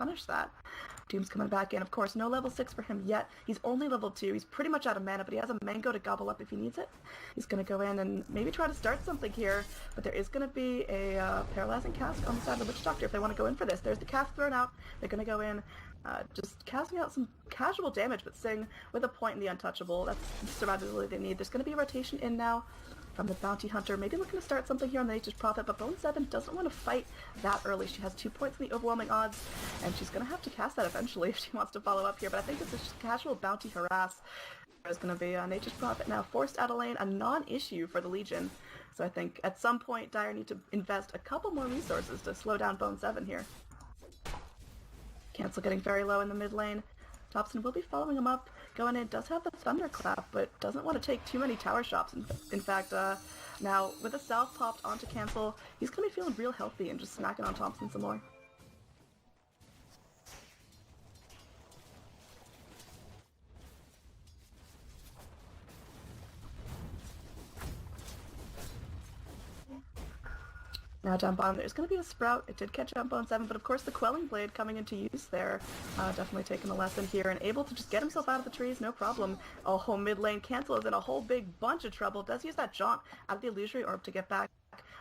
punish that. Doom's coming back in. Of course, no level 6 for him yet. He's only level 2. He's pretty much out of mana, but he has a mango to gobble up if he needs it. He's going to go in and maybe try to start something here, but there is going to be a paralyzing cast on the side of the Witch Doctor if they want to go in for this. There's the cast thrown out. They're going to go in, just casting out some casual damage, but staying with a point in the untouchable. That's the survivability they need. There's going to be a rotation in now from the Bounty Hunter, maybe looking to start something here on the Nature's Prophet, but Bone 7 doesn't want to fight that early. She has 2 points in the overwhelming odds, and she's going to have to cast that eventually if she wants to follow up here, but I think it's a casual Bounty Harass. There's going to be a Nature's Prophet now forced out of lane, a non-issue for the Legion, so I think at some point Dire need to invest a couple more resources to slow down Bone 7 here. Cancel getting very low in the mid lane. Thompson will be following him up. Going in, does have the Thunderclap, but doesn't want to take too many tower shots. In fact, now with a South popped onto Cancel, he's going to be feeling real healthy and just smacking on Thompson some more. Now down bottom there's going to be a Sprout. It did catch up Bone 7, but of course the Quelling Blade coming into use there. Definitely taking a lesson here and able to just get himself out of the trees, no problem. A whole mid lane Cancel is in a whole big bunch of trouble. Does use that jaunt out of the Illusory Orb to get back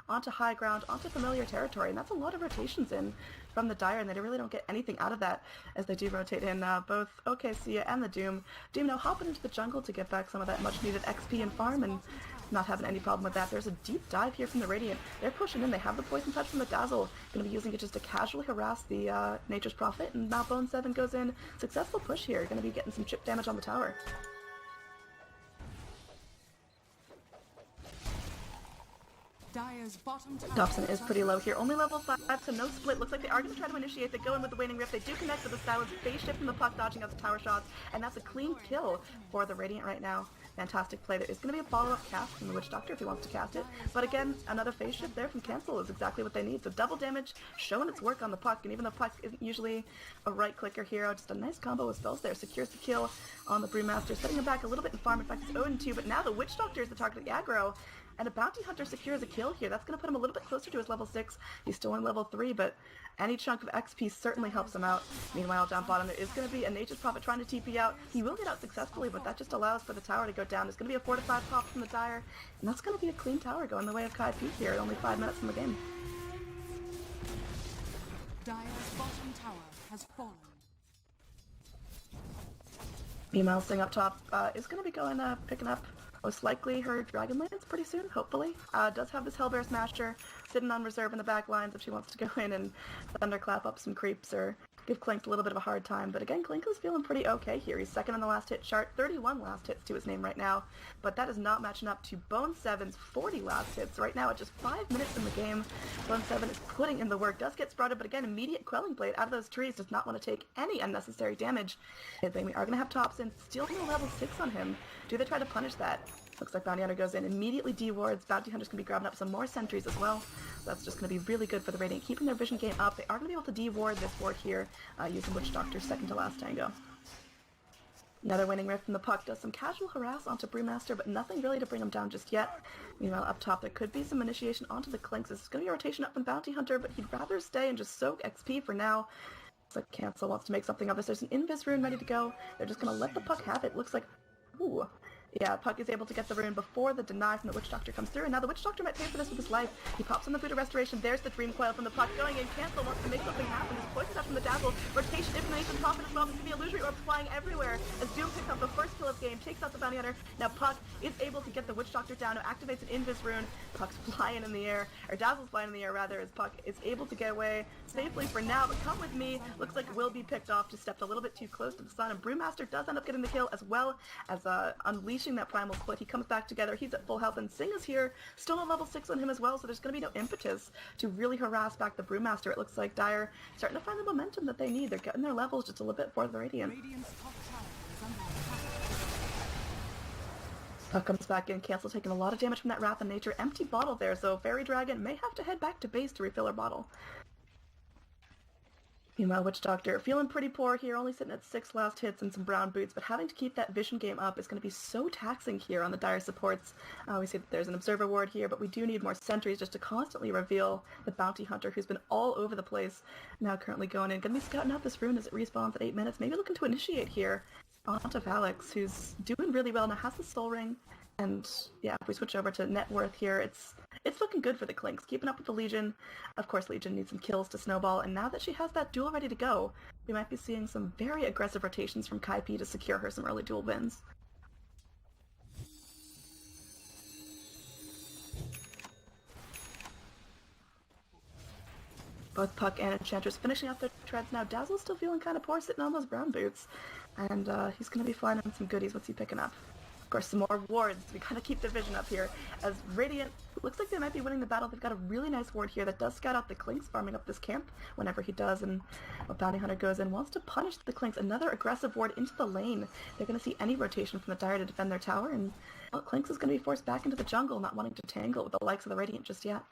onto high ground, onto familiar territory, and that's a lot of rotations in from the Dire, and they really don't get anything out of that as they do rotate in both OKC and the Doom. Doom now hopping into the jungle to get back some of that much needed XP and farm, and not having any problem with that. There's a deep dive here from the Radiant. They're pushing in. They have the Poison Touch from the Dazzle. Going to be using it just to casually harass the Nature's Prophet, and now Bone 7 goes in. Successful push here. Going to be getting some chip damage on the tower. Dire's bottom tower. Dobson is pretty low here, only level 5, so no split. Looks like they are going to try to initiate. They go in with the Waning Rift. They do connect with the Silence. Phase shift from the puck, dodging out the tower shots, and that's a clean kill for the Radiant right now. Fantastic play. There is going to be a follow-up cast from the Witch Doctor if he wants to cast it, but again, another phase shift there from Cancel is exactly what they need. So double damage, showing its work on the puck, and even though puck isn't usually a right-clicker hero, just a nice combo of spells there. Secures the kill on the Brewmaster, setting him back a little bit in farm. In fact, it's 0-2, but now the Witch Doctor is the target of the aggro, and a Bounty Hunter secures a kill here. That's going to put him a little bit closer to his level 6. He's still in level 3, but any chunk of XP certainly helps him out. Meanwhile, down bottom, there is going to be a Nature's Prophet trying to TP out. He will get out successfully, but that just allows for the tower to go down. There's going to be a 4-5 pop from the Dire, and that's going to be a clean tower going the way of Kaipi here at only 5 minutes from the game. Dire's bottom tower has fallen. Meanwhile, Sing up top is going to be going, picking up most likely her Dragonlance pretty soon, hopefully. Does have this Hellbear Smasher sitting on reserve in the back lines if she wants to go in and thunderclap up some creeps or give Clink a little bit of a hard time. But again, Clink is feeling pretty okay here. He's second on the last hit chart, 31 last hits to his name right now. But that is not matching up to Bone 7's 40 last hits. Right now at just 5 minutes in the game, Bone 7 is putting in the work. Does get sprouted, but again, immediate Quelling Blade out of those trees. Does not want to take any unnecessary damage. I think we are going to have Thompson still no level 6 on him. Do they try to punish that? Looks like Bounty Hunter goes in, immediately dewards. Bounty Hunter's going to be grabbing up some more sentries as well. So that's just going to be really good for the Radiant, keeping their vision game up. They are going to be able to deward this ward here, using Witch Doctor's second to last tango. Another Waning Rift from the puck does some casual harass onto Brewmaster, but nothing really to bring him down just yet. Meanwhile, up top, there could be some initiation onto the Clinks. This is going to be a rotation up from Bounty Hunter, but he'd rather stay and just soak XP for now. Looks like Cancel wants to make something of this. There's an Invis rune ready to go. They're just going to let the puck have it. Looks like... Ooh. Yeah, Puck is able to get the rune before the deny from the Witch Doctor comes through, and now the Witch Doctor might pay for this with his life. He pops on the Buddha Restoration. There's the Dream Coil from the Puck going in. Cancel wants to make something happen. There's Poison Touch from the Dazzle. Rotation, Information, Prophet as well. There's going to be Illusory Orb flying everywhere as Doom picks up the first kill of the game, takes out the Bounty Hunter. Now Puck is able to get the Witch Doctor down, who activates an Invis rune. Puck's flying in the air, or Dazzle's flying in the air rather, as Puck is able to get away safely for now, but come with me. Looks like will be picked off, just stepped a little bit too close to the sun, and Brewmaster does end up getting the kill as well as unleashing that Primal Split. He comes back together, he's at full health, and Sing is here, still on level 6 on him as well, so there's going to be no impetus to really harass back the Brewmaster. It looks like Dire starting to find the momentum that they need. They're getting their levels just a little bit for the Radiant. Puck comes back in, Cancel taking a lot of damage from that Wrath of Nature. Empty bottle there, so Fairy Dragon may have to head back to base to refill her bottle. Meanwhile, Witch Doctor feeling pretty poor here, only sitting at 6 last hits and some brown boots, but having to keep that vision game up is going to be so taxing here on the dire supports. We see that there's an observer ward here, but we do need more sentries just to constantly reveal the bounty hunter who's been all over the place. Now currently going in, going to be scouting out this rune as it respawns at 8 minutes, maybe looking to initiate here onto Valix, who's doing really well, now has the soul ring. And yeah, if we switch over to net worth here, it's looking good for the Clinks. Keeping up with the Legion. Of course, Legion needs some kills to snowball, and now that she has that duel ready to go, we might be seeing some very aggressive rotations from Kaipi to secure her some early duel wins. Both Puck and Enchantress finishing off their treads now. Dazzle's still feeling kind of poor sitting on those brown boots, and he's going to be flying in some goodies. What's he picking up? Of course, some more wards. We gotta keep the vision up here. As Radiant looks like they might be winning the battle, they've got a really nice ward here that does scout out the Clinks, farming up this camp whenever he does, and Bounty Hunter goes in, wants to punish the Clinks. Another aggressive ward into the lane. They're gonna see any rotation from the Dire to defend their tower, and well, Clinks is gonna be forced back into the jungle, not wanting to tangle with the likes of the Radiant just yet.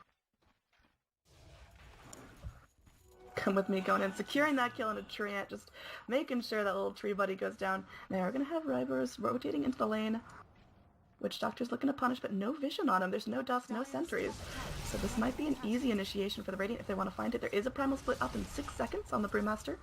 Come with me going in, securing that kill into Treant, just making sure that little tree buddy goes down. Now we're going to have Rivers rotating into the lane. Witch Doctor's looking to punish, but no vision on him. There's no dust, no sentries. So this might be an easy initiation for the Radiant if they want to find it. There is a primal split up in 6 seconds on the Brewmaster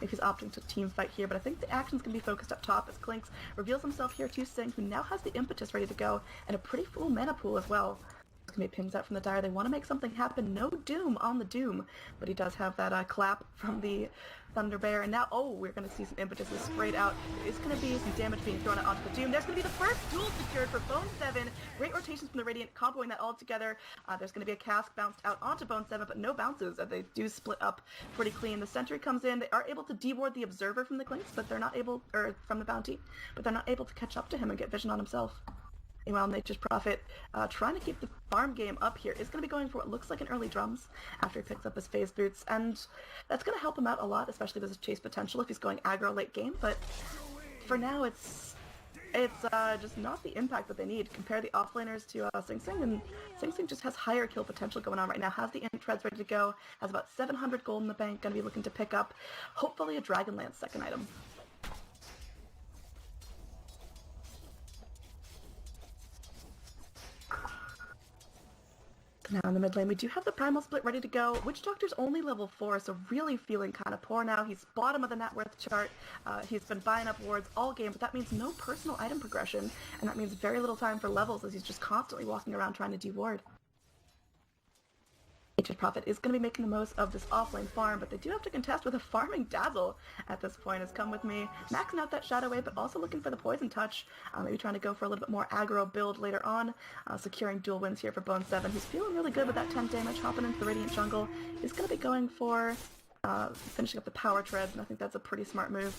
if he's opting to team fight here, but I think the action's going to be focused up top as Clinks reveals himself here to Sing, who now has the impetus ready to go, and a pretty full mana pool as well. Gonna be pings out from the Dire. They want to make something happen. No Doom on the Doom, but he does have that clap from the Thunder Bear, and now we're gonna see some impetuses sprayed out. There is gonna be some damage being thrown out onto the Doom. There's gonna be the first duel secured for Bone 7. Great rotations from the Radiant, comboing that all together. There's gonna be a cask bounced out onto Bone 7, but no bounces as they do split up pretty clean. The Sentry comes in. They are able to deward the Observer from the Clinks, but they're not able, or from the Bounty, but they're not able to catch up to him and get vision on himself. Meanwhile, Nature's Prophet, trying to keep the farm game up here, is going to be going for what looks like an early drums after he picks up his phase boots, and that's going to help him out a lot, especially with his chase potential if he's going aggro late game, but for now it's just not the impact that they need. Compare the offlaners to Sing Sing, and Sing Sing just has higher kill potential going on right now, has the int treads ready to go, has about 700 gold in the bank, going to be looking to pick up, hopefully, a Dragonlance second item. Now in the mid lane, we do have the Primal Split ready to go. Witch Doctor's only level 4, so really feeling kind of poor now. He's bottom of the net worth chart. He's been buying up wards all game, but that means no personal item progression, and that means very little time for levels as he's just constantly walking around trying to de-ward. Nature's Prophet is going to be making the most of this offlane farm, but they do have to contest with a farming Dazzle at this point. Has come with me, maxing out that Shadow Wave, but also looking for the Poison Touch. Maybe trying to go for a little bit more aggro build later on. Securing dual wins here for Bone 7, who's feeling really good with that 10 damage, hopping into the Radiant Jungle. Is going to be going for finishing up the Power Treads, and I think that's a pretty smart move.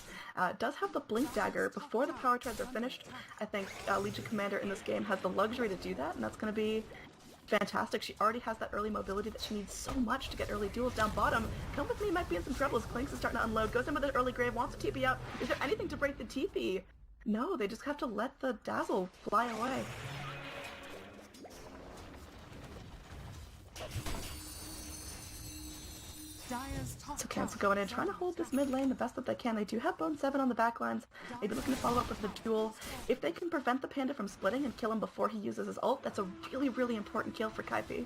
Does have the Blink Dagger before the Power Treads are finished. I think Legion Commander in this game has the luxury to do that, and that's going to be fantastic. She already has that early mobility that she needs so much to get early duels down bottom. Come with me might be in some trouble as Clinks is starting to unload. Goes in with an early grave, wants to TP out. Is there anything to break the TP? No, they just have to let the Dazzle fly away. So Cancel going in, trying to hold this mid lane the best that they can. They do have Bone 7 on the back lines, maybe looking to follow up with the duel. If they can prevent the Panda from splitting and kill him before he uses his ult, that's a really, really important kill for Kaipi.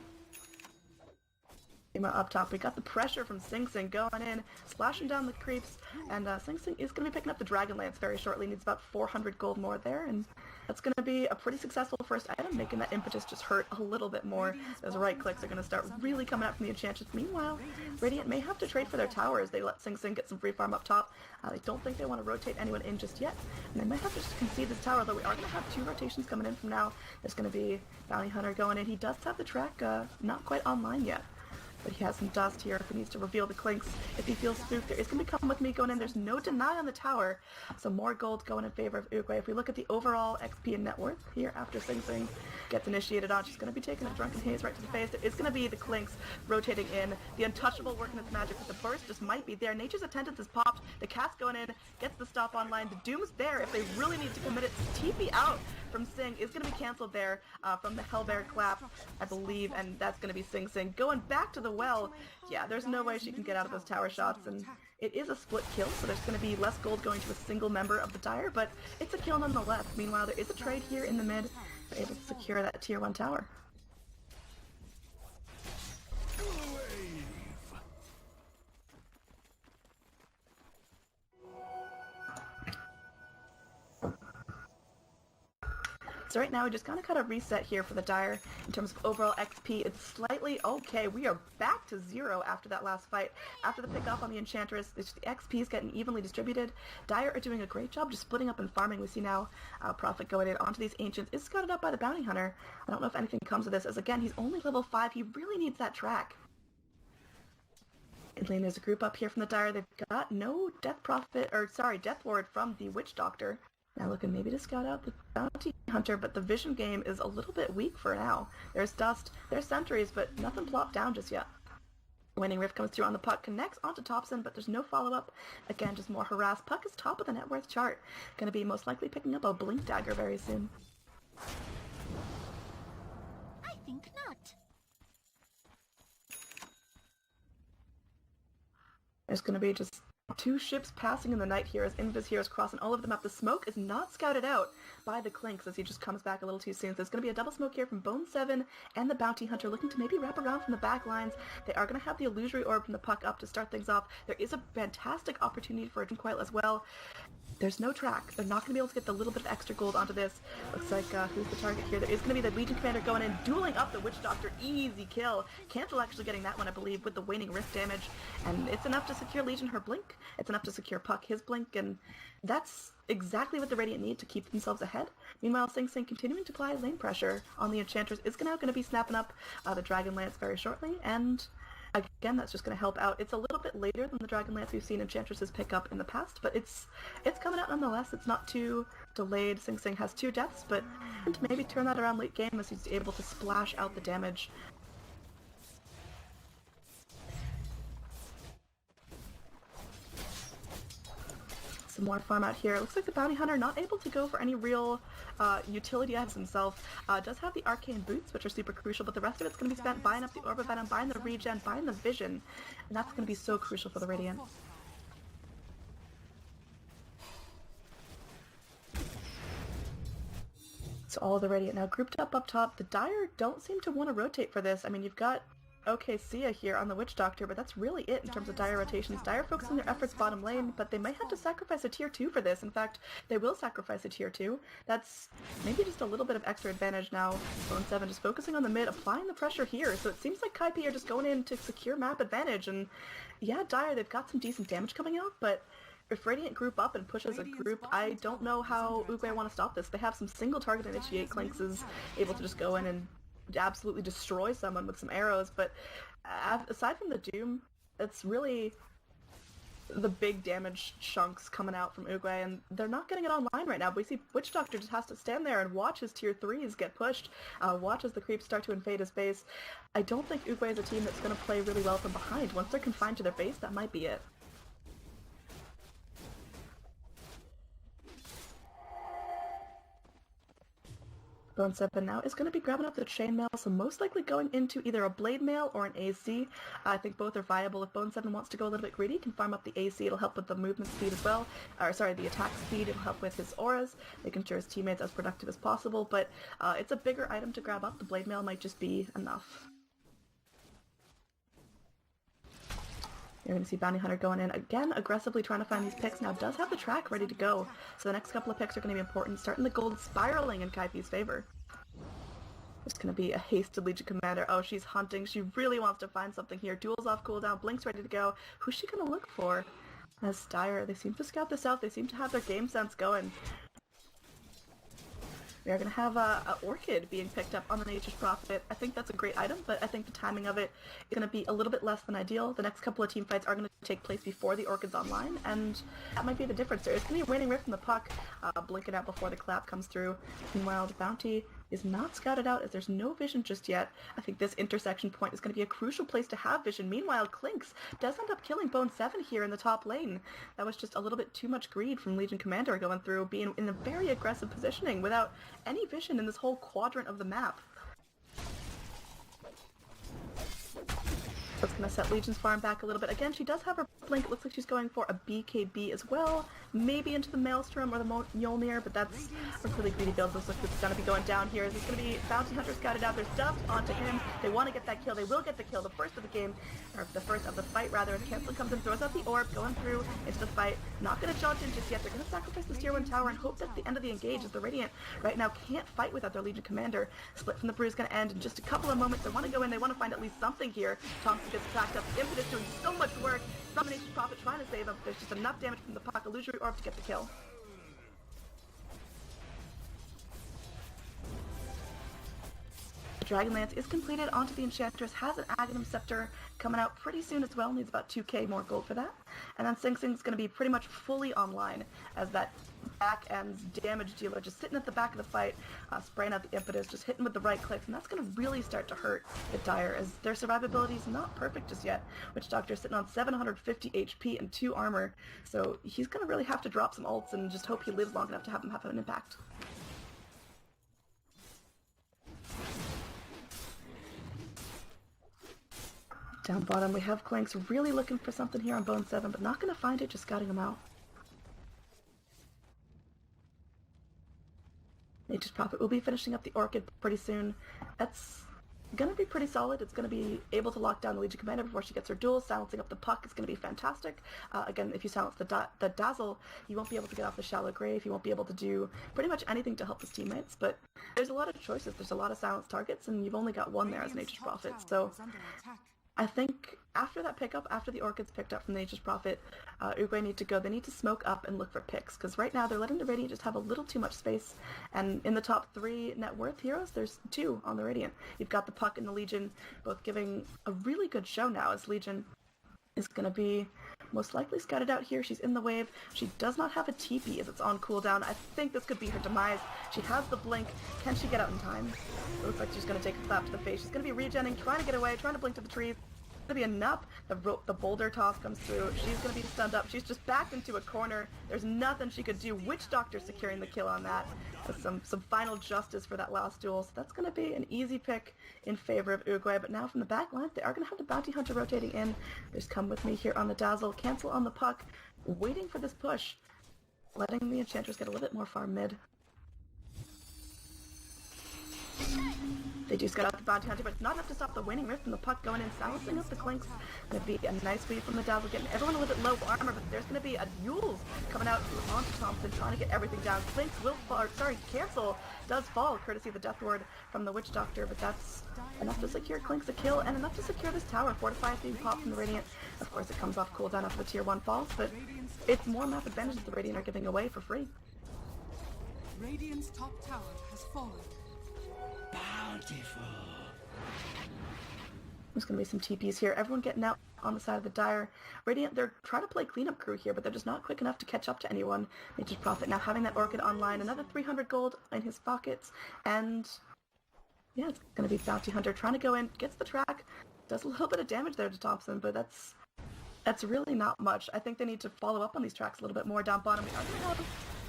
Up top, we got the pressure from Sing Sing going in, splashing down the creeps, and Sing Sing is going to be picking up the Dragonlance very shortly. Needs about 400 gold more there, and that's going to be a pretty successful first item, making that impetus just hurt a little bit more. Those right clicks are going to start really coming out from the Enchantress. Meanwhile, Radiant may have to trade for their towers. They let Sing Sing get some free farm up top. They don't think they want to rotate anyone in just yet, and they might have to just concede this tower, though we are going to have 2 rotations coming in from now. There's going to be Bounty Hunter going in. He does have the track not quite online yet, but he has some dust here if he needs to reveal the Clinks. If he feels spooked, there is going to be Come With Me going in. There's no deny on the tower, so more gold going in favor of Uruguay. If we look at the overall XP and net worth here after Sing Sing gets initiated on, she's going to be taking a Drunken Haze right to the face. There is going to be the Clinks rotating in. The Untouchable working its magic, but the burst just might be there. Nature's Attendance is popped. The cast going in, gets the stop online. The Doom's there if they really need to commit it. TP out from Sing is going to be cancelled there from the Hellbear Clap, I believe, and that's going to be Sing Sing going back to the well. Yeah, there's no way she can get out of those tower shots, and It is a split kill, so there's going to be less gold going to a single member of the Dire, but it's a kill nonetheless. Meanwhile, there is a trade here in the mid. They're able to secure that tier 1 tower. So right now we just kind of reset here for the Dire in terms of overall XP. It's slightly okay. We are back to 0 after that last fight. After the pick off on the Enchantress, the XP is getting evenly distributed. Dire are doing a great job just splitting up and farming. We see now Prophet going in onto these Ancients. Is scouted up by the Bounty Hunter. I don't know if anything comes of this, as again, he's only level 5. He really needs that track. In lane, there's a group up here from the Dire. They've got no Death Ward from the Witch Doctor. Now looking maybe to scout out the Bounty Hunter, but the vision game is a little bit weak for now. There's dust, there's sentries, but nothing plopped down just yet. Waning Rift comes through on the Puck, connects onto Thompson, but there's no follow-up. Again, just more harass. Puck is top of the net worth chart. Gonna be most likely picking up a Blink Dagger very soon. I think not. There's gonna be just 2 ships passing in the night here as Invis here is crossing all of them up. The smoke is not scouted out by the Clinks as he just comes back a little too soon. So there's going to be a double smoke here from Bone 7 and the Bounty Hunter looking to maybe wrap around from the back lines. They are going to have the Illusory Orb from the Puck up to start things off. There is a fantastic opportunity for a Coil as well. There's no track. They're not going to be able to get the little bit of extra gold onto this. Looks like, who's the target here? There is going to be the Legion Commander going in, dueling up the Witch Doctor. Easy kill. Cancel actually getting that one, I believe, with the Waning Rift damage. And it's enough to secure Legion her blink. It's enough to secure Puck his blink. And that's exactly what the Radiant need to keep themselves ahead. Meanwhile, Sing Sing continuing to apply lane pressure on the Enchantress is now going to be snapping up the Dragon Lance very shortly. And again, that's just going to help out. It's a little bit later than the Dragon Lance we've seen Enchantresses pick up in the past, but it's coming out nonetheless. It's not too delayed. Sing Sing has 2 deaths, but to maybe turn that around late game as he's able to splash out the damage. Some more farm out here. It looks like the Bounty Hunter not able to go for any real utility as himself. Does have the Arcane Boots, which are super crucial, but the rest of it's going to be spent buying up the Orb of Venom, buying the Regen, buying the Vision, and that's going to be so crucial for the Radiant. So all of the Radiant now grouped up top. The Dire don't seem to want to rotate for this. I mean, you've got Sia here on the Witch Doctor, but that's really it in terms of Dire rotations. Dire focusing their efforts bottom lane, but they might have to sacrifice a tier 2 for this. In fact, they will sacrifice a tier 2. That's maybe just a little bit of extra advantage now. Bone 7 just focusing on the mid, applying the pressure here. So it seems like Kaipi are just going in to secure map advantage. And yeah, Dire, they've got some decent damage coming out, but if Radiant group up and pushes a group, I don't know how Uguay want to stop this. They have some single target initiate. Clinks is able to just go in and absolutely destroy someone with some arrows, but aside from the Doom, it's really the big damage chunks coming out from Uguay, and they're not getting it online right now. But we see Witch Doctor just has to stand there and watch his tier 3s get pushed, watch as the creeps start to invade his base. I don't think Uguay is a team that's going to play really well from behind. Once they're confined to their base, that might be it. Bone 7 now is going to be grabbing up the chainmail, so most likely going into either a blade mail or an AC. I think both are viable. If Bone 7 wants to go a little bit greedy, he can farm up the AC. It'll help with the movement speed as well. Or sorry, the attack speed. It'll help with his auras, making sure his teammates as productive as possible. But it's a bigger item to grab up. The blade mail might just be enough. You're going to see Bounty Hunter going in again, aggressively trying to find these picks. Now does have the track ready to go, so the next couple of picks are going to be important. Starting the gold spiraling in Kaipi's favor. It's going to be a hasted Legion Commander. Oh, she's hunting. She really wants to find something here. Duel's off cooldown. Blink's ready to go. Who's she going to look for? As Dire, they seem to scout this out. They seem to have their game sense going. We are going to have a Orchid being picked up on the Nature's Prophet. I think that's a great item, but I think the timing of it is going to be a little bit less than ideal. The next couple of team fights are going to take place before the Orchid's online, and that might be the difference. There is going to be a Waning Rift from the Puck, blinking out before the clap comes through. Meanwhile, the Bounty is not scouted out as there's no vision just yet. I think this intersection point is going to be a crucial place to have vision. Meanwhile, Clinks does end up killing Bone 7 here in the top lane. That was just a little bit too much greed from Legion Commander going through, being in a very aggressive positioning without any vision in this whole quadrant of the map. Let's gonna set Legion's farm back a little bit. Again, she does have her blink. It looks like she's going for a BKB as well. Maybe into the Maelstrom or the Mjolnir, but that's a really greedy build. Looks like it's gonna be going down here. There's gonna be Bounty Hunter scouted out. There's dust onto him. They want to get that kill. They will get the kill. The first of the game, or the first of the fight rather, as Cancel comes in, throws out the orb, going through into the fight. Not gonna charge in just yet. They're gonna sacrifice this tier 1 tower and hope that's the end of the engage, as the Radiant right now can't fight without their Legion commander. Split from the Brew is gonna end in just a couple of moments. They want to go in. They want to find at least something here. Thompson gets backed up. Impetus doing so much work. Domination's Prophet trying to save him. There's just enough damage from the puck. Illusory Orb to get the kill. Dragonlance is completed onto the Enchantress, has an Aghanim Scepter coming out pretty soon as well, needs about 2k more gold for that. And then Sing Sing's going to be pretty much fully online as that back end damage dealer just sitting at the back of the fight, spraying out the Impetus, just hitting with the right clicks, and that's going to really start to hurt the Dire as their survivability is not perfect just yet. Witch Doctor sitting on 750 HP and 2 armor, so he's going to really have to drop some ults and just hope he lives long enough to have him have an impact. Down bottom, we have Clanks really looking for something here on Bone 7, but not going to find it, just scouting him out. Nature's Prophet will be finishing up the Orchid pretty soon. That's going to be pretty solid. It's going to be able to lock down the Legion Commander before she gets her duel. Silencing up the puck is going to be fantastic. Again, if you silence the Dazzle, you won't be able to get off the Shallow Grave. You won't be able to do pretty much anything to help his teammates, but there's a lot of choices. There's a lot of silenced targets, and you've only got one there as Nature's Prophet, so I think after that pickup, after the Orchid's picked up from the Nature's Prophet, Uruguay need to go. They need to smoke up and look for picks, because right now they're letting the Radiant just have a little too much space, and in the top 3 net worth heroes, there's 2 on the Radiant. You've got the Puck and the Legion, both giving a really good show now, as Legion is going to be most likely scouted out here. She's in the wave. She does not have a TP as it's on cooldown. I think this could be her demise. She has the blink. Can she get out in time? It looks like she's going to take a slap to the face. She's going to be regenning, trying to get away, trying to blink to the trees. It's going to be enough. The boulder toss comes through. She's going to be stunned up. She's just backed into a corner. There's nothing she could do. Witch Doctor securing the kill on that. With some final justice for that last duel. So that's going to be an easy pick in favor of Uruguay. But now from the back line, they are going to have the Bounty Hunter rotating in. There's Come With Me here on the Dazzle. Cancel on the Puck. Waiting for this push. Letting the Enchantress get a little bit more far mid. They do scout out the Bounty Hunter, but it's not enough to stop the Waning Rift from the Puck going in, silencing up the Clinks. Going to be a nice weave from the Dazzle, getting everyone a little bit low armor, but there's going to be a Yules coming out onto Thompson, trying to get everything down. Clinks will fall, Cancel does fall, courtesy of the Death Ward from the Witch Doctor, but that's enough to secure Clinks a kill, and enough to secure this tower. Fortify being popped from the Radiant. Of course, it comes off cooldown after the tier 1 falls, but it's more map advantage that the Radiant are giving away for free. Radiant's top tower has fallen. Bountiful. There's going to be some TPs here. Everyone getting out on the side of the Dire. Radiant, they're trying to play cleanup crew here, but they're just not quick enough to catch up to anyone. Nature's Prophet now having that Orchid online. Another 300 gold in his pockets. And yeah, it's going to be Bounty Hunter trying to go in. Gets the track. Does a little bit of damage there to Thompson, but that's really not much. I think they need to follow up on these tracks a little bit more. Down bottom, we are going to have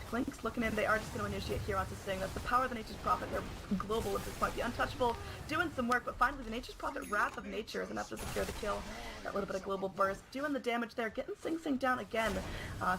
Clinks looking in. They are just going to initiate here onto Sing. That's the power of the Nature's Prophet. They're global at this point. The Untouchable doing some work, but finally the Nature's Prophet Wrath of Nature is enough to secure the kill. That little bit of global burst. Doing the damage there. Getting Sing Sing down again.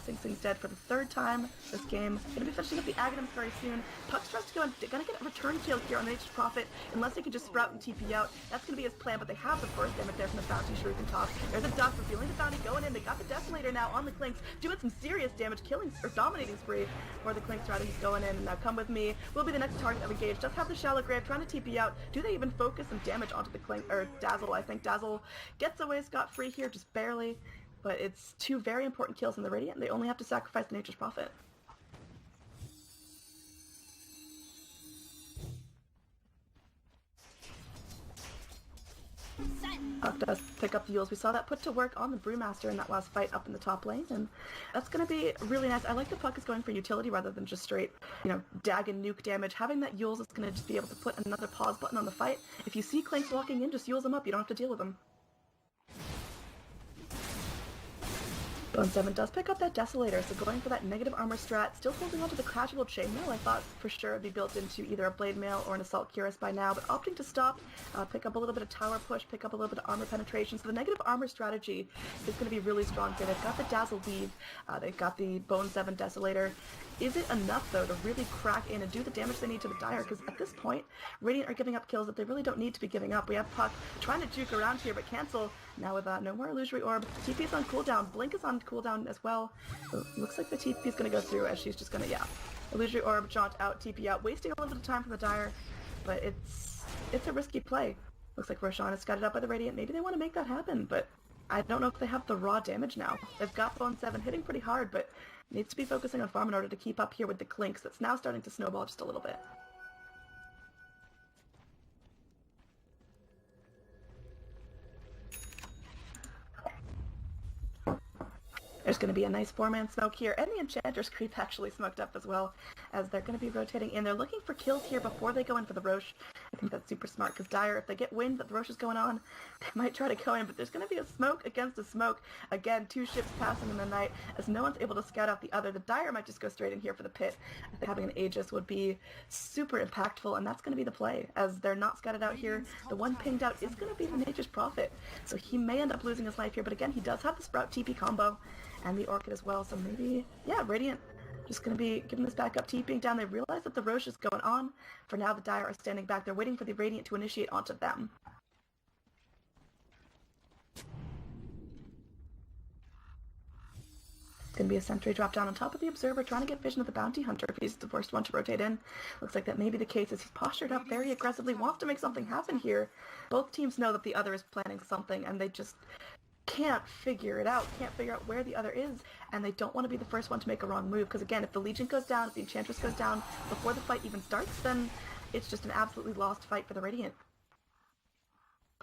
Sing Sing's dead for the 3rd time this game. Going to be finishing up the Aghanims very soon. Puck's tries to go in. Going to get a return kill here on the Nature's Prophet. Unless he can just sprout and TP out. That's going to be his plan, but they have the first damage there from the Bounty Shuriken top. There's a dust revealing the Bounty going in. They got the Desolator now on the Clinks. Doing some serious damage. Killing or dominating spree for the Clinks. He's going in, and now Come With Me will be the next target of engage. Does have the Shallow Grave trying to TP out. Do they even focus some damage onto the Clink or Dazzle? I think Dazzle gets away scot-free here, just barely. But it's 2 very important kills in the Radiant. They only have to sacrifice the Nature's Prophet. Puck does pick up the Yules. We saw that put to work on the Brewmaster in that last fight up in the top lane, and that's going to be really nice. I like the Puck is going for utility rather than just straight, dag and nuke damage. Having that Yules is going to just be able to put another pause button on the fight. If you see Clanks walking in, just Yules them up. You don't have to deal with them. Bone 7 does pick up that Desolator, so going for that negative armor strat, still holding onto the casual chainmail. I thought for sure it'd be built into either a blade mail or an assault cuirass by now, but opting to stop, pick up a little bit of tower push, pick up a little bit of armor penetration. So the negative armor strategy is going to be really strong here. They've got the Dazzle Weave, they've got the Bone 7 Desolator. Is it enough, though, to really crack in and do the damage they need to the Dire? Because at this point, Radiant are giving up kills that they really don't need to be giving up. We have Puck trying to juke around here, but cancel. Now with no more Illusory Orb. TP is on cooldown. Blink is on cooldown as well. So looks like the TP is going to go through as she's just going to, yeah. Illusory Orb, jaunt out, TP out, wasting a little bit of time from the Dire, but it's a risky play. Looks like Roshan is scouted out by the Radiant. Maybe they want to make that happen, but I don't know if they have the raw damage now. They've got Bone 7 hitting pretty hard, but needs to be focusing on farm in order to keep up here with the Clinks. That's now starting to snowball just a little bit. There's going to be a nice 4-man smoke here, and the Enchanter's creep actually smoked up as well, as they're going to be rotating in. They're looking for kills here before they go in for the Roche. I think that's super smart, because Dire, if they get wind that the Roche is going on, they might try to go in, but there's going to be a smoke against a smoke. Again, 2 ships passing in the night, as no one's able to scout out the other. The Dire might just go straight in here for the pit. I think having an Aegis would be super impactful, and that's going to be the play, as they're not scouted out here. The one pinged out is going to be the Nature's Prophet, so he may end up losing his life here, but again, he does have the Sprout TP combo, and the Orchid as well, so maybe, yeah, Radiant just going to be giving this back up, TPing down. They realize that the Roche is going on. For now, the Dire are standing back. They're waiting for the Radiant to initiate onto them. It's going to be a sentry drop down on top of the Observer, trying to get vision of the Bounty Hunter if he's the first one to rotate in. Looks like that may be the case, as he's postured up very aggressively, wants to make something happen here. Both teams know that the other is planning something, and they just can't figure it out, can't figure out where the other is, and they don't want to be the first one to make a wrong move, because again, if the Legion goes down, if the Enchantress goes down before the fight even starts, then it's just an absolutely lost fight for the Radiant.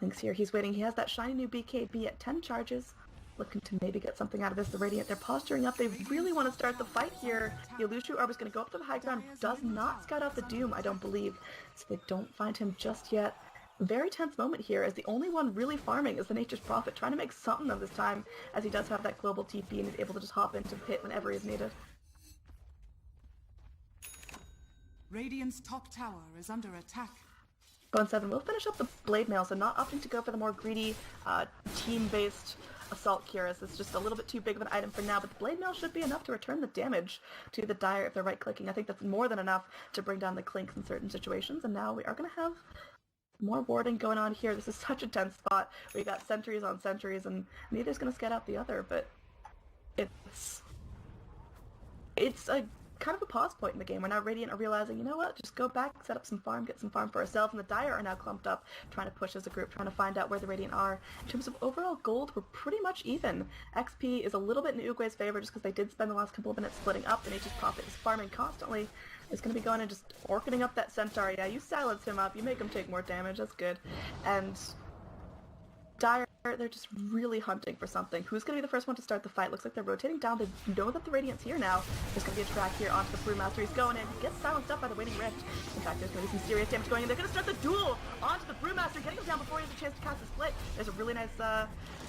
Link's here, he's waiting, he has that shiny new BKB at 10 charges, looking to maybe get something out of this. The Radiant, they're posturing up, they really want to start the fight here. The Illusory Orb is going to go up to the high ground, does not scout out the Doom, I don't believe, so they don't find him just yet. Very tense moment here, as the only one really farming is the Nature's Prophet, trying to make something of this time, as he does have that global TP and is able to just hop into the pit whenever he's needed. Radiant's top tower is under attack. Bone 7 will finish up the Blade Mail, so not opting to go for the more greedy, team-based Assault Cuirass. It's just a little bit too big of an item for now, but the Blade Mail should be enough to return the damage to the Dire if they're right-clicking. I think that's more than enough to bring down the Clinks in certain situations, and now we are going to have more warding going on here. This is such a tense spot where you got sentries on sentries, and neither's going to scout out the other, but it's a kind of a pause point in the game where now Radiant are realizing, you know what, just go back, set up some farm, get some farm for ourselves, and the Dire are now clumped up, trying to push as a group, trying to find out where the Radiant are. In terms of overall gold, we're pretty much even. XP is a little bit in Uguay's favor just because they did spend the last couple of minutes splitting up, and Nature's Prophet is farming constantly. Is going to be going and just orchiding up that Centaur. Yeah, you silence him up, you make him take more damage, that's good. And Dire, they're just really hunting for something. Who's going to be the first one to start the fight? Looks like they're rotating down. They know that the Radiant's here now. There's going to be a track here onto the Brewmaster. He's going in. He gets silenced up by the Waning Rift. In fact, there's going to be some serious damage going in. They're going to start the duel onto the Brewmaster, getting him down before he has a chance to cast a split. There's a really nice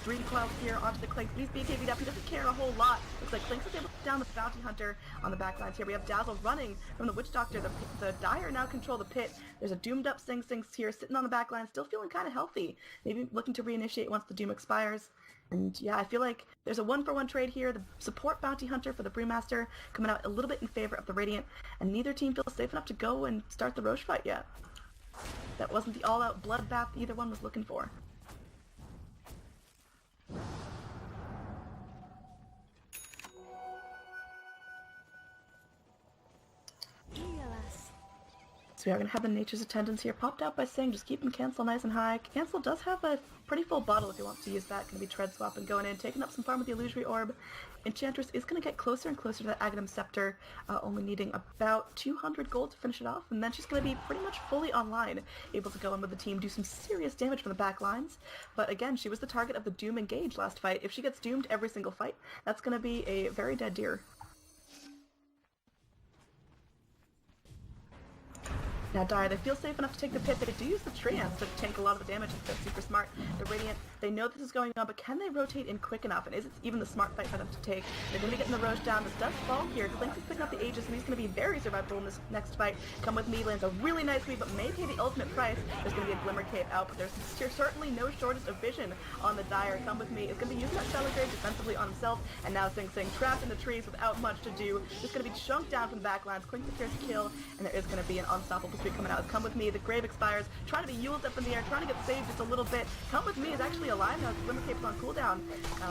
Dream Coil here onto the Clinks. He's BKB'd up. He doesn't care a whole lot. Looks like Clinks is able to put down the Bounty Hunter on the back lines here. We have Dazzle running from the Witch Doctor. The Dire now control the pit. There's a doomed up Sing Sing here sitting on the back line, still feeling kind of healthy. Maybe looking to reinitiate once the Doom expires. And yeah, I feel like there's a 1-for-1 trade here. The support Bounty Hunter for the Brewmaster coming out a little bit in favor of the Radiant, and neither team feels safe enough to go and start the Roche fight yet. That wasn't the all-out bloodbath either one was looking for. So we are going to have the Nature's Attendants here popped out by saying just keeping Cancel nice and high. Cancel does have a pretty full bottle if he wants to use that. Going to be Tread Swap and going in, taking up some farm with the Illusory Orb. Enchantress is going to get closer and closer to that Aghanim Scepter, only needing about 200 gold to finish it off, and then she's going to be pretty much fully online, able to go in with the team, do some serious damage from the back lines. But again, she was the target of the Doom Engage last fight. If she gets doomed every single fight, that's going to be a very dead deer. Now Dire, they feel safe enough to take the pit. They do use the Treants to tank a lot of the damage. That's super smart. The Radiant, they know this is going on, but can they rotate in quick enough? And is it even the smart fight for them to take? They're going to be getting the Roche down. This does fall here. Clinks is picking up the Aegis, and he's going to be very survivable in this next fight. Come with me, lands a really nice weave, but may pay the ultimate price. There's going to be a Glimmer Cape out, but there's certainly no shortage of vision on the Dire. Come with me. Is going to be using that Shallow Grave defensively on himself, and now Sing Sing trapped in the trees without much to do. Just going to be chunked down from the backlines. Clinks secures a kill, and there is going to be an unstoppable streak coming out. Come with me. The Grave expires, trying to be Yuled up in the air, trying to get saved just a little bit. Come with me is actually alive now. Glimmer Cape's on cooldown.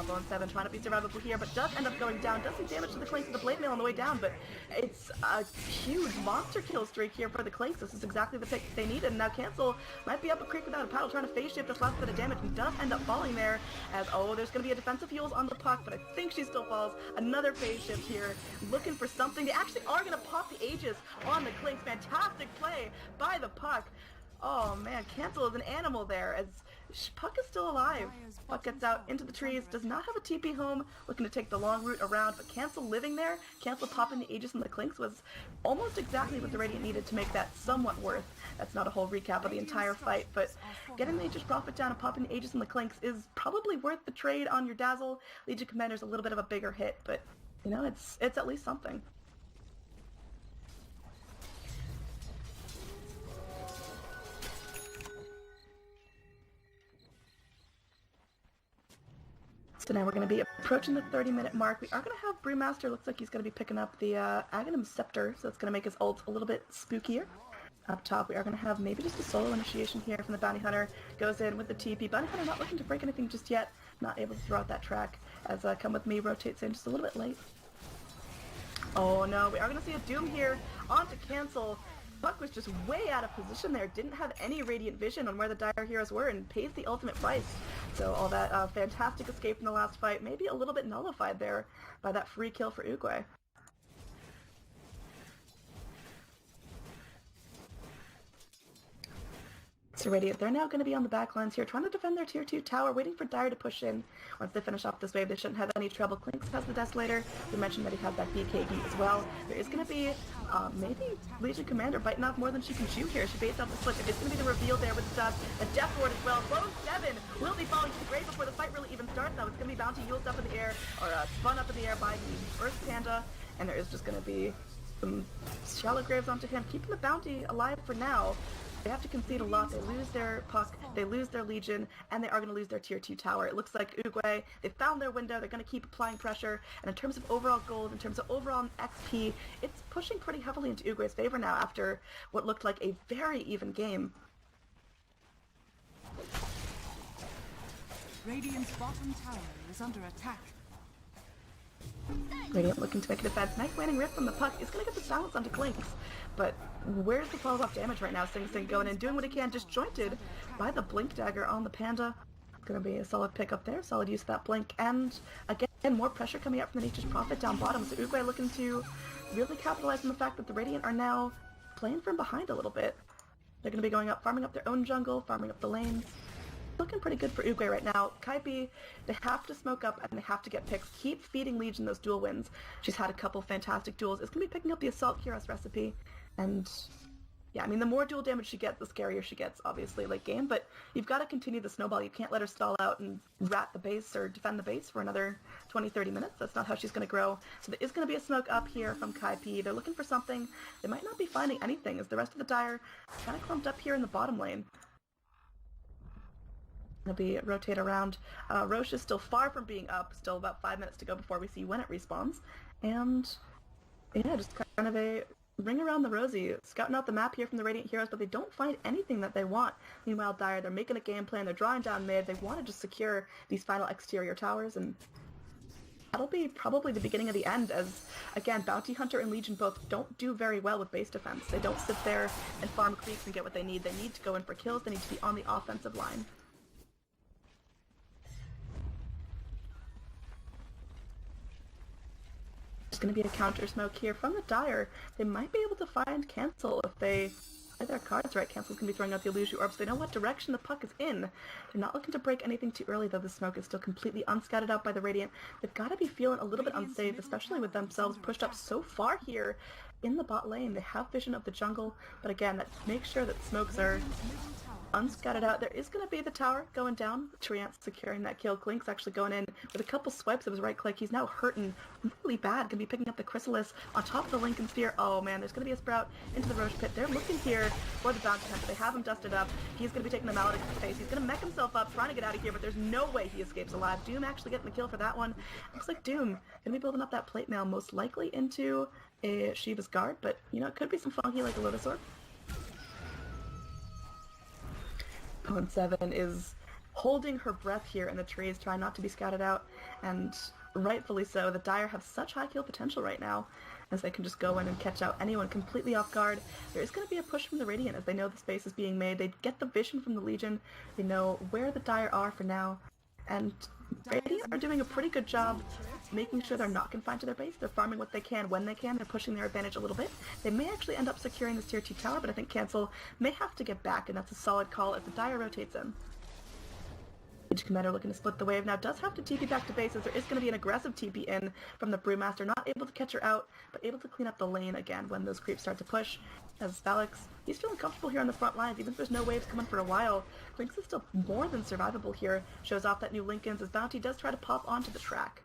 Bone 7 trying to be survivable here, but does end up going down. Does some damage to the Clinks with the Blade Mail on the way down, but it's a huge monster kill streak here for the Clinks. This is exactly the pick they needed. And now Cancel might be up a creek without a paddle, trying to phase shift this last bit of damage, and does end up falling there as, oh, there's going to be a defensive heals on the puck, but I think she still falls. Another phase shift here, looking for something. They actually are going to pop the Aegis on the Clinks. Fantastic play by the puck. Oh man, Cancel is an animal there as Puck is still alive. Puck gets out into the trees, does not have a TP home, looking to take the long route around, but Cancel living there, Cancel popping the Aegis and the Clinks was almost exactly what the Radiant needed to make that somewhat worth. That's not a whole recap of the entire fight, but getting the Aegis Prophet down and popping the Aegis and the Clinks is probably worth the trade on your Dazzle. Legion Commander's a little bit of a bigger hit, but you know, it's at least something. So now we're going to be approaching the 30-minute mark. We are going to have Brewmaster. Looks like he's going to be picking up the Aghanim Scepter, so it's going to make his ult a little bit spookier. Up top, we are going to have maybe just a solo initiation here from the Bounty Hunter. Goes in with the TP. Bounty Hunter not looking to break anything just yet. Not able to throw out that track as Come With Me rotates in just a little bit late. Oh no, we are going to see a Doom here onto Cancel. Puck was just way out of position there, didn't have any Radiant vision on where the Dire heroes were, and pays the ultimate price. So all that fantastic escape from the last fight, maybe a little bit nullified there by that free kill for Uguay. So Radiant, they're now going to be on the back lines here, trying to defend their tier 2 tower, waiting for Dire to push in. Once they finish off this wave, they shouldn't have any trouble. Clinks has the Desolator. We mentioned that he has that BKB as well. There is going to be maybe Legion Commander biting off more than she can chew here. She baits out the flip. It's going to be the reveal there with the Death Ward as well. Bone 7 will be falling to the grave before the fight really even starts, though. It's going to be Bounty Yuled up in the air, or spun up in the air by the Earth Panda, and there is just going to be some shallow graves onto him, keeping the Bounty alive for now. They have to concede a lot. They lose their Puck, they lose their Legion, and they are going to lose their tier 2 tower. It looks like Uguay, they found their window, they're going to keep applying pressure, and in terms of overall gold, in terms of overall XP, it's pushing pretty heavily into Uguay's favor now after what looked like a very even game. Radiant's bottom tower is under attack. Radiant looking to make a defense. Nice landing rift from the Puck is going to get the silence onto Clinks, but where's the follow-up damage right now? Sing Sing going in, doing what he can, disjointed by the Blink Dagger on the Panda. Going to be a solid pick up there, solid use of that Blink, and again, more pressure coming out from the Nature's Prophet down bottom, so Uguay looking to really capitalize on the fact that the Radiant are now playing from behind a little bit. They're going to be going up, farming up their own jungle, farming up the lanes. Looking pretty good for Uguay right now. Kaipi, they have to smoke up and they have to get picks. Keep feeding Legion those duel wins. She's had a couple fantastic duels. It's going to be picking up the Assault Cuirass recipe. And yeah, I mean, the more duel damage she gets, the scarier she gets, obviously, late game. But you've got to continue the snowball. You can't let her stall out and rat the base or defend the base for another 20-30 minutes. That's not how she's going to grow. So there is going to be a smoke up here from Kaipi. They're looking for something. They might not be finding anything as the rest of the Dire kind of clumped up here in the bottom lane. It'll be rotate around. Roche is still far from being up, still about 5 minutes to go before we see when it respawns. And yeah, just kind of a ring around the rosy, scouting out the map here from the Radiant Heroes, but they don't find anything that they want. Meanwhile, Dire, they're making a game plan, they're drawing down mid, they want to just secure these final exterior towers, and that'll be probably the beginning of the end, as, again, Bounty Hunter and Legion both don't do very well with base defense. They don't sit there and farm creeps and get what they need. They need to go in for kills, they need to be on the offensive line. There's going to be a counter smoke here from the Dire. They might be able to find Cancel if they play their cards right. Cancel's going to be throwing out the illusion orbs. They know what direction the Puck is in. They're not looking to break anything too early, though the smoke is still completely unscattered out by the Radiant. They've got to be feeling a little bit unsafe, especially with themselves pushed up so far here. in the bot lane. They have vision of the jungle, but again, that makes sure that smokes are unscattered out. There is going to be the tower going down. Triance securing that kill. Klink's actually going in with a couple swipes of his right click. He's now hurting really bad. Going to be picking up the Chrysalis on top of the Lincoln Sphere. Oh man, there's going to be a Sprout into the Roche Pit. They're looking here for the Bounty Hunter. They have him dusted up. He's going to be taking the Maledict to face. He's going to mech himself up, trying to get out of here, but there's no way he escapes alive. Doom actually getting the kill for that one. Looks like Doom going to be building up that plate mail, most likely into a Shiva's Guard, but you know, it could be some funky like a Lotus Orb. 7 is holding her breath here in the trees, trying not to be scouted out, and rightfully so. The Dire have such high kill potential right now, as they can just go in and catch out anyone completely off guard. There is going to be a push from the Radiant, as they know the space is being made. They get the vision from the Legion. They know where the Dire are for now, and Radiant are doing a pretty good job making sure they're not confined to their base. They're farming what they can when they can. They're pushing their advantage a little bit. They may actually end up securing this tier 2 tower, but I think Cancel may have to get back, and that's a solid call as the Dire rotates in. Legion Commander looking to split the wave now, does have to TP back to base, as there is going to be an aggressive TP in from the Brewmaster, not able to catch her out, but able to clean up the lane again when those creeps start to push. As Valix, he's feeling comfortable here on the front lines, even if there's no waves coming for a while. Klinks is still more than survivable here, shows off that new Lincolns as Bounty does try to pop onto the track.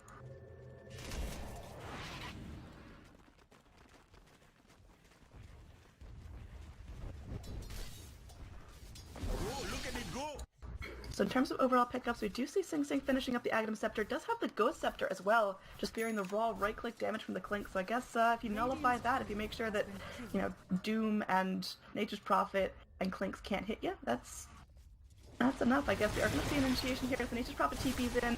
So in terms of overall pickups, we do see Sing Sing finishing up the Aghanim Scepter. Does have the Ghost Scepter as well, just fearing the raw right-click damage from the Clink. So I guess if you nullify that, if you make sure that, you know, Doom and Nature's Prophet and Clinks can't hit you, that's enough. I guess we are going to see an initiation here. So Nature's Prophet TP's in,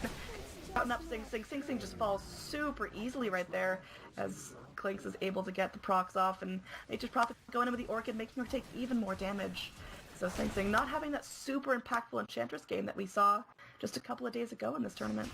shouting up Sing Sing. Sing Sing just falls super easily right there, as Clinks is able to get the procs off, and Nature's Prophet going in with the Orchid, making her take even more damage. So Sing Sing not having that super impactful Enchantress game that we saw just a couple of days ago in this tournament.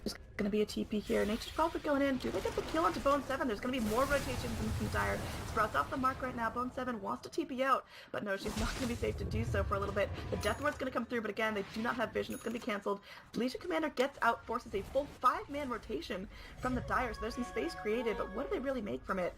Just going to be a TP here. Nature's Prophet going in. Do they get the kill onto Bone 7? There's going to be more rotations in Dire. Sprout's off the mark right now. Bone 7 wants to TP out, but no, she's not going to be safe to do so for a little bit. The Death Ward's going to come through, but again, they do not have vision. It's going to be cancelled. Legion Commander gets out, forces a full 5-man rotation from the Dire, so there's some space created, but what do they really make from it?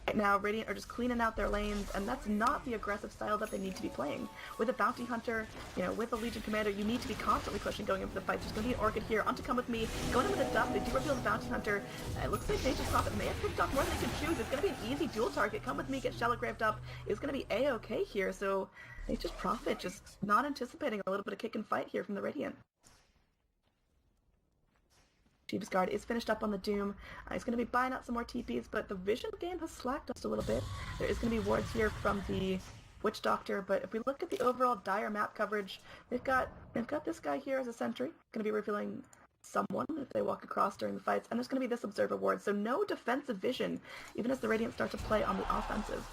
Right now, Radiant are just cleaning out their lanes, and that's not the aggressive style that they need to be playing. With a Bounty Hunter, you know, with a Legion Commander, you need to be constantly pushing going into the fight. There's going to be an Orchid here, on to come with me, going in with a Dust. They do reveal the Bounty Hunter. It looks like Nature's Prophet may have picked off more than they can choose. It's going to be an easy dual target. Come with me, get Shallow Graved up. It's going to be A-okay here, so Nature's Prophet just not anticipating a little bit of kick and fight here from the Radiant. Shiva's Guard is finished up on the Doom. He's going to be buying out some more TPs, but the vision game has slacked just a little bit. There is going to be wards here from the Witch Doctor, but if we look at the overall Dire map coverage, they've got this guy here as a sentry, going to be revealing someone if they walk across during the fights, and there's going to be this Observer ward, so no defensive vision, even as the Radiant start to play on the offensive.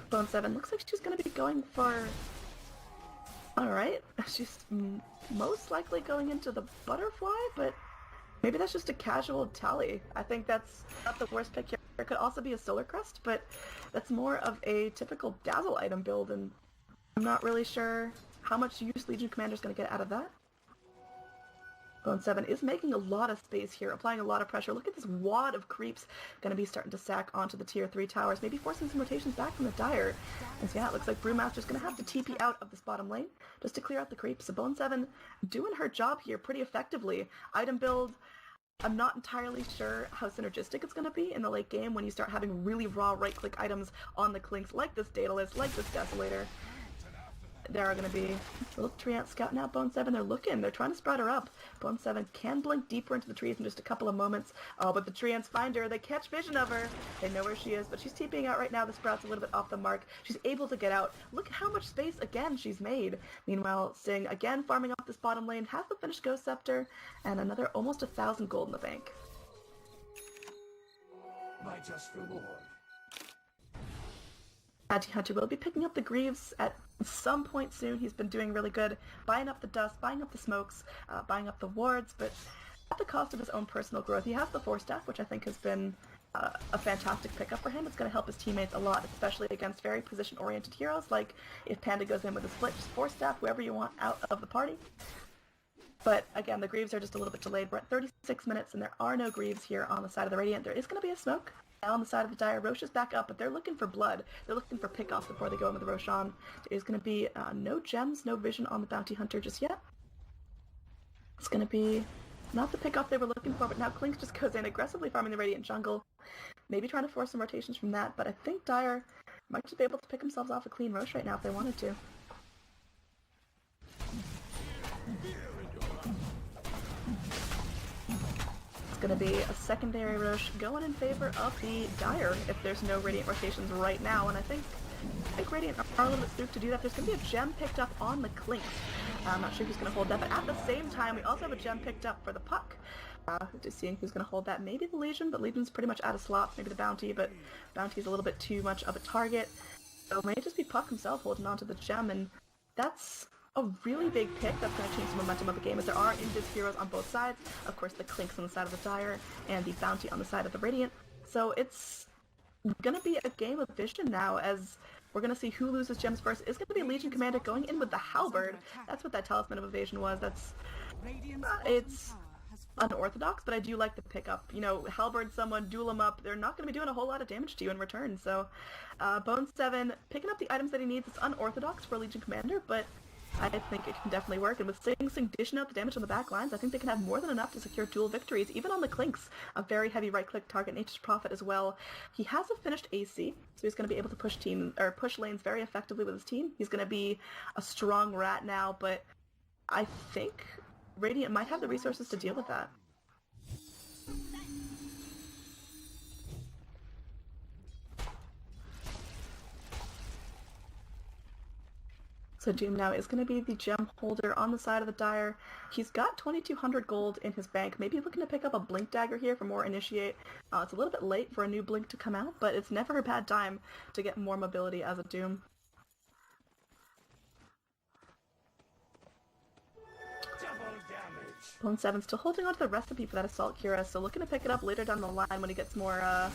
Bone 7 looks like she's going to be going for... Alright, she's most likely going into the Butterfly, but maybe that's just a casual tally. I think that's not the worst pick here. It could also be a Solar Crest, but that's more of a typical Dazzle item build, and I'm not really sure how much use Legion Commander's going to get out of that. Bone 7 is making a lot of space here, applying a lot of pressure. Look at this wad of creeps going to be starting to sack onto the tier 3 towers, maybe forcing some rotations back from the Dire. And so yeah, it looks like Brewmaster's going to have to TP out of this bottom lane just to clear out the creeps. So Bone 7 doing her job here pretty effectively. Item build, I'm not entirely sure how synergistic it's going to be in the late game when you start having really raw right-click items on the Clinks, like this Daedalus, like this Desolator. There are going to be little Treant scouting out Bone 7. They're looking. They're trying to sprout her up. Bone 7 can blink deeper into the trees in just a couple of moments. Oh, but the Treants find her. They catch vision of her. They know where she is, but she's TPing out right now. The Sprout's a little bit off the mark. She's able to get out. Look at how much space, again, she's made. Meanwhile, Sing, again, farming up this bottom lane, has the finished Ghost Scepter, and another almost 1,000 gold in the bank. My just reward. Bounty Hunter will be picking up the Greaves at some point soon. He's been doing really good, buying up the dust, buying up the smokes, buying up the wards, but at the cost of his own personal growth. He has the Force Staff, which I think has been a fantastic pickup for him. It's going to help his teammates a lot, especially against very position-oriented heroes, like if Panda goes in with a split, just force staff whoever you want out of the party. But again, the Greaves are just a little bit delayed. We're at 36 minutes, and there are no Greaves here on the side of the Radiant. There is going to be a smoke on the side of the Dire. Roche is back up, but they're looking for blood. They're looking for pickoffs before they go in with the Roshan. There is going to be no gems, no vision on the Bounty Hunter just yet. It's going to be not the pickoff they were looking for, but now Clink just goes in aggressively farming the Radiant jungle. Maybe trying to force some rotations from that, but I think Dire might just be able to pick themselves off a clean Roche right now if they wanted to. Going to be a secondary Roche going in favor of the Dire if there's no Radiant rotations right now, and I think Radiant are a little bit spooked to do that. There's going to be a gem picked up on the Clink. I'm not sure who's going to hold that, but at the same time we also have a gem picked up for the Puck. Just seeing who's going to hold that. Maybe the Legion, but Legion's pretty much out of slots. Maybe the Bounty, but Bounty's a little bit too much of a target. So it may just be Puck himself holding onto the gem, and that's a really big pick that's going to change the momentum of the game, as there are invis heroes on both sides. Of course, the Clinks on the side of the Dire and the Bounty on the side of the Radiant. So it's going to be a game of vision now, as we're going to see who loses gems first. It's going to be Legion Commander going in with the Halberd. That's what that Talisman of Evasion was. It's unorthodox, but I do like the pickup. You know, Halberd someone, duel them up. They're not going to be doing a whole lot of damage to you in return. So Bone 7 picking up the items that he needs. It's unorthodox for a Legion Commander, but I think it can definitely work, and with Sing Sing dishing out the damage on the back lines, I think they can have more than enough to secure dual victories, even on the Clinks. A very heavy right-click target, Nature's Prophet as well. He has a finished AC, so he's going to be able to push lanes very effectively with his team. He's going to be a strong rat now, but I think Radiant might have the resources to deal with that. So Doom now is going to be the gem holder on the side of the Dire. He's got 2,200 gold in his bank. Maybe looking to pick up a Blink Dagger here for more Initiate. It's a little bit late for a new Blink to come out, but it's never a bad time to get more mobility as a Doom. Bone 7 still holding onto the recipe for that Assault Cura, so looking to pick it up later down the line when he gets more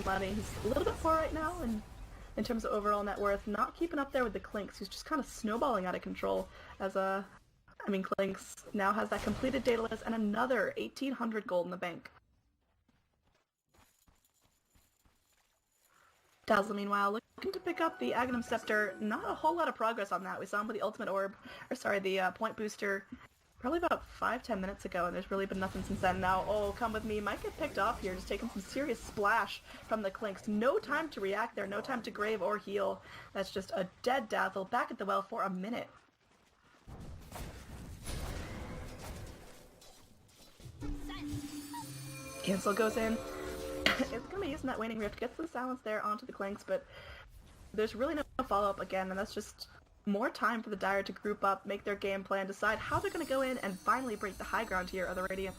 money. He's a little bit poor right now, and in terms of overall net worth, not keeping up there with the Clinks, who's just kind of snowballing out of control, as Clinks now has that completed Daedalus and another 1,800 gold in the bank. Dazzle, meanwhile, looking to pick up the Aghanim Scepter. Not a whole lot of progress on that. We saw him with the Ultimate Orb, the Point Booster, probably about 5-10 minutes ago, and there's really been nothing since then. Now, oh, come with me, might get picked off here, just taking some serious splash from the Clinks. No time to react there, no time to grave or heal. That's just a dead Dazzle back at the well for a minute. Cancel goes in. It's going to be using that Waning Rift, gets the silence there onto the Clinks, but there's really no follow-up again, and that's just more time for the Dire to group up, make their game plan, decide how they're going to go in, and finally break the high ground here of the Radiant.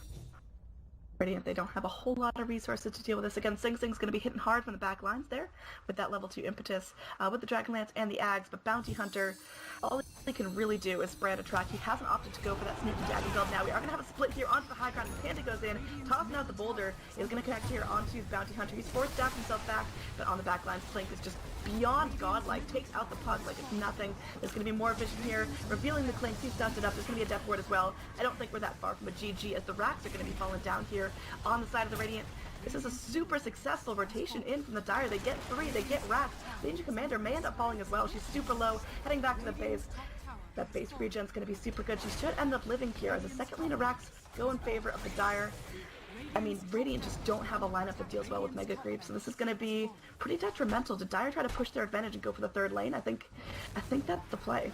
They don't have a whole lot of resources to deal with this. Again, Sing Sing's going to be hitting hard from the back lines there with that level 2 impetus, with the Dragonlance and the Ags, but Bounty Hunter, all he can really do is spray out a track. He hasn't opted to go for that sneaky dagger build. Now we are going to have a split here onto the high ground, and Panda goes in, tossing out the boulder, is going to connect here onto the Bounty Hunter. He's forced stabbed himself back, but on the back lines, Clink is just beyond godlike, takes out the Puck like it's nothing. There's going to be more vision here, revealing the Clinks. He's stunted up. There's going to be a death ward as well. I don't think we're that far from a GG, as the racks are going to be falling down here on the side of the Radiant. This is a super successful rotation in from the Dire. They get 3, they get racks. The Legion Commander may end up falling as well. She's super low, heading back to the base. That base regen's going to be super good. She should end up living here, as the second lane of racks go in favor of the Dire. Radiant just don't have a lineup that deals well with Mega Creep, so this is going to be pretty detrimental. Did Dire try to push their advantage and go for the third lane? I think that's the play.